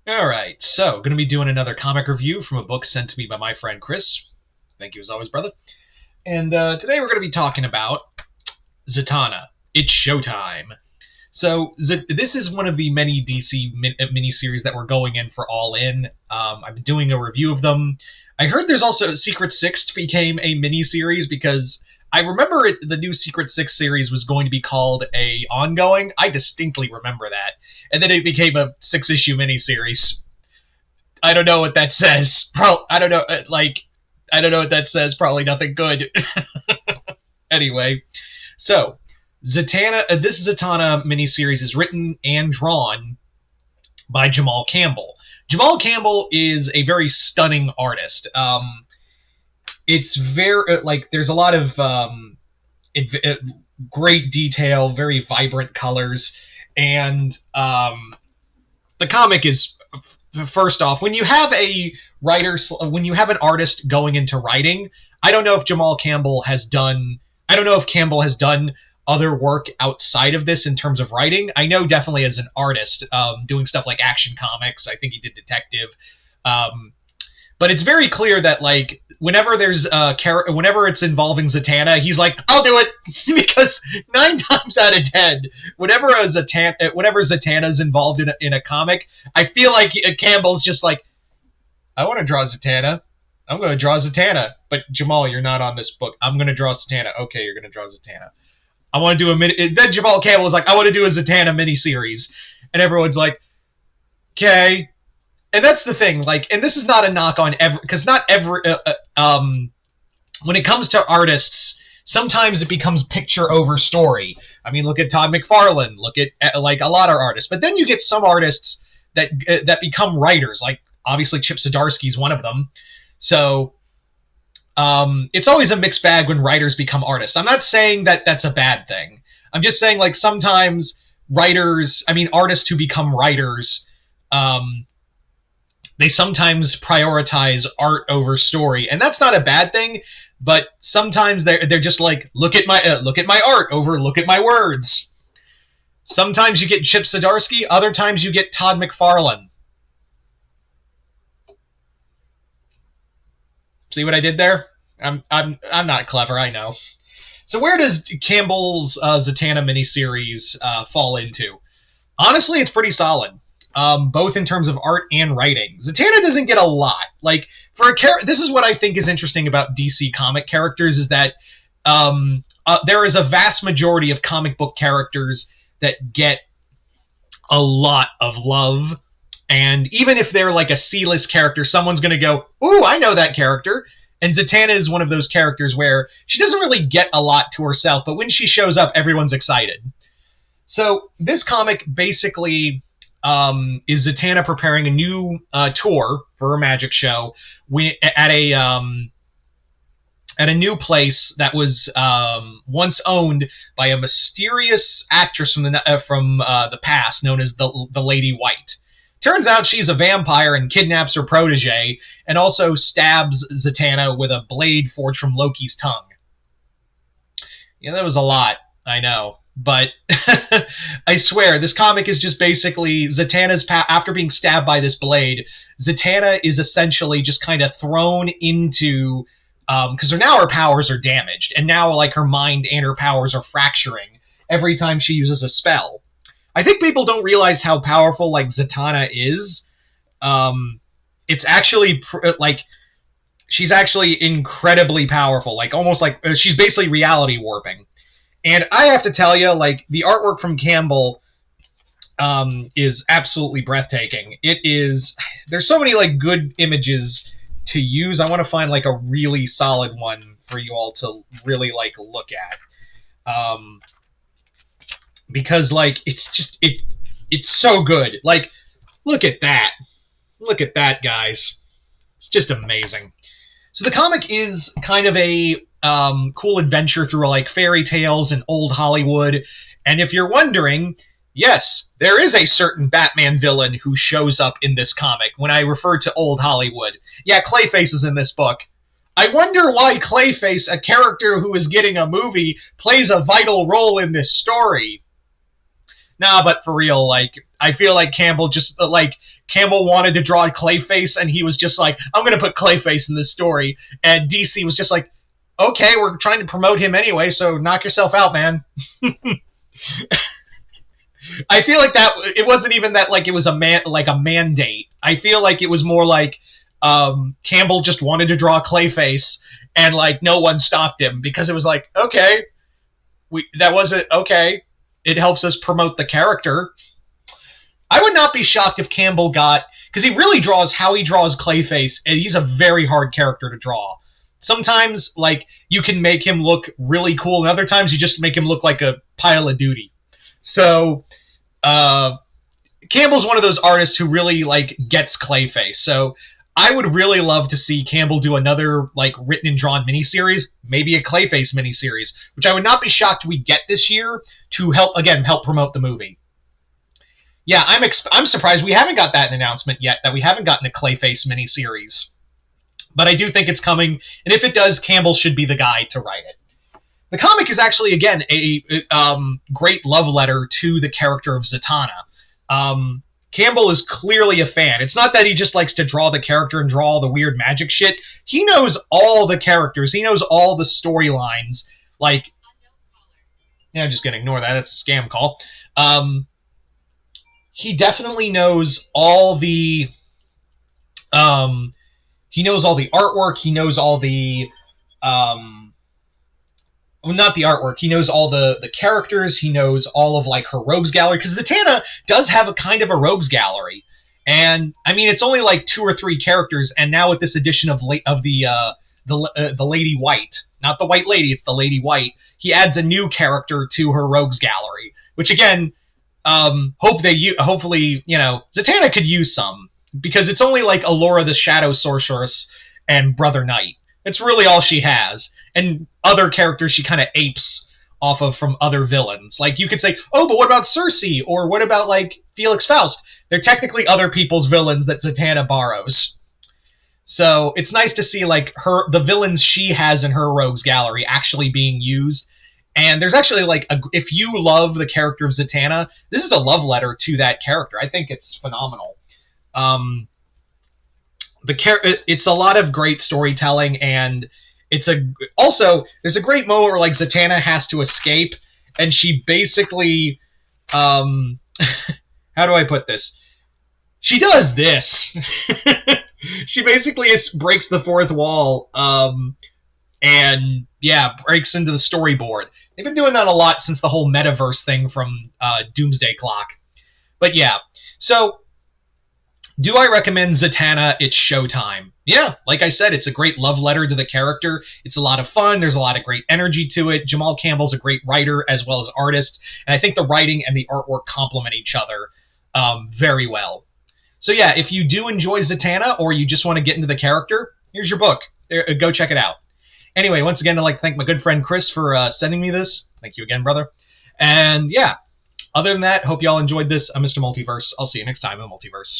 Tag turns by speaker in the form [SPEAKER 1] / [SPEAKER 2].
[SPEAKER 1] Alright, so going to be doing another comic review from a book sent to me by my friend Chris. Thank you as always, brother. And today we're going to be talking about Zatanna. It's Showtime. So this is one of the many DC miniseries that we're going in for All In. I've been doing a review of them. I heard there's also Secret Six became a miniseries because I remember the new Secret Six series was going to be called a ongoing. I distinctly remember that. And then it became a 6-issue miniseries. I don't know what that says. I don't know. I don't know what that says. Probably nothing good. Anyway, so Zatanna. This Zatanna miniseries is written and drawn by Jamal Campbell. Jamal Campbell is a very stunning artist. It's very there's a lot of great detail, very vibrant colors, and the comic is, first off, when you have an artist going into writing, I don't know if Campbell has done other work outside of this in terms of writing. I know definitely as an artist, doing stuff like Action Comics. I think he did Detective. But it's very clear that whenever whenever it's involving Zatanna, he's like, I'll do it, because 9 times out of 10, whenever Zatanna's involved in a comic, I feel like Campbell's just like, I want to draw Zatanna. I'm going to draw Zatanna. But Jamal, you're not on this book. I'm going to draw Zatanna. Okay, you're going to draw Zatanna. I want to do then Jamal Campbell is like, I want to do a Zatanna miniseries. And everyone's like, okay. And that's the thing, and this is not a knock on because not every, when it comes to artists, sometimes it becomes picture over story. I mean, look at Todd McFarlane, look at a lot of artists, but then you get some artists that become writers, like obviously Chip Zdarsky is one of them. So it's always a mixed bag when writers become artists. I'm not saying that that's a bad thing. I'm just saying sometimes artists who become writers, they sometimes prioritize art over story, and that's not a bad thing. But sometimes they're just like, look at my art over look at my words. Sometimes you get Chip Zdarsky, other times you get Todd McFarlane. See what I did there? I'm not clever, I know. So where does Campbell's Zatanna miniseries fall into? Honestly, it's pretty solid. Both in terms of art and writing. Zatanna doesn't get a lot. This is what I think is interesting about DC comic characters, is that there is a vast majority of comic book characters that get a lot of love, and even if they're like a C-list character, someone's going to go, ooh, I know that character. And Zatanna is one of those characters where she doesn't really get a lot to herself, but when she shows up, everyone's excited. So this comic basically is Zatanna preparing a new tour for a magic show at a new place that was once owned by a mysterious actress from the past known as the Lady White. Turns out she's a vampire and kidnaps her protege, and also stabs Zatanna with a blade forged from Loki's tongue. Yeah, that was a lot, I know. But I swear, this comic is just basically Zatanna's after being stabbed by this blade, Zatanna is essentially just kind of thrown into, because now her powers are damaged, and now her mind and her powers are fracturing every time she uses a spell. I think people don't realize how powerful Zatanna is. It's actually she's actually incredibly powerful, almost she's basically reality warping. And I have to tell you, the artwork from Campbell is absolutely breathtaking. There's so many good images to use. I want to find a really solid one for you all to really look at. Because it's so good. Look at that. Look at that, guys. It's just amazing. So the comic is kind of a cool adventure through fairy tales and old Hollywood. And if you're wondering, yes, there is a certain Batman villain who shows up in this comic when I refer to old Hollywood. Yeah, Clayface is in this book. I wonder why Clayface, a character who is getting a movie, plays a vital role in this story. Nah, but for real, I feel like Campbell just Campbell wanted to draw Clayface, and he was just like, I'm gonna put Clayface in this story, and DC was just like, okay, we're trying to promote him anyway, so knock yourself out, man. I feel like that it wasn't even that like it was a mandate. I feel like it was more like Campbell just wanted to draw Clayface, and like no one stopped him because it was like, okay, that wasn't okay. It helps us promote the character. I would not be shocked if Campbell got, because he really draws how he draws Clayface, and he's a very hard character to draw. Sometimes like you can make him look really cool, and other times you just make him look like a pile of duty. So Campbell's one of those artists who really like gets Clayface. So I would really love to see Campbell do another like written and drawn miniseries, maybe a Clayface miniseries, which I would not be shocked we get this year to help promote the movie. Yeah, I'm surprised we haven't got that announcement yet, that we haven't gotten a Clayface miniseries. But I do think it's coming, and if it does, Campbell should be the guy to write it. The comic is actually, again, a great love letter to the character of Zatanna. Campbell is clearly a fan. It's not that he just likes to draw the character and draw all the weird magic shit. He knows all the characters. He knows all the storylines. Like, yeah, I'm just going to ignore that. That's a scam call. He definitely knows all the... he knows all the artwork. He knows all the... well, not the artwork. He knows all the characters. He knows all of like her rogues gallery, because Zatanna does have a kind of a rogues gallery, and I mean it's only like 2 or 3 characters. And now with this edition of the Lady White, not the White Lady, it's the Lady White. He adds a new character to her rogues gallery, which again, hopefully Zatanna could use some, because it's only like Allura the Shadow Sorceress and Brother Knight. It's really all she has. And other characters she kind of apes off of from other villains. Like, you could say, oh, but what about Cersei? Or what about, like, Felix Faust? They're technically other people's villains that Zatanna borrows. So it's nice to see, like, the villains she has in her rogues gallery actually being used. And there's actually, like, if you love the character of Zatanna, this is a love letter to that character. I think it's phenomenal. It's a lot of great storytelling, and there's a great moment where like Zatanna has to escape, and she basically how do I put this? She does this. She basically breaks the fourth wall, and yeah, breaks into the storyboard. They've been doing that a lot since the whole metaverse thing from Doomsday Clock. But yeah, so do I recommend Zatanna? It's Showtime. Yeah, like I said, it's a great love letter to the character. It's a lot of fun. There's a lot of great energy to it. Jamal Campbell's a great writer as well as artist, and I think the writing and the artwork complement each other very well. So yeah, if you do enjoy Zatanna, or you just want to get into the character, here's your book. Go check it out. Anyway, once again, I'd like to thank my good friend Chris for sending me this. Thank you again, brother. And yeah, other than that, hope you all enjoyed this. I'm Mr. Multiverse. I'll see you next time in Multiverse.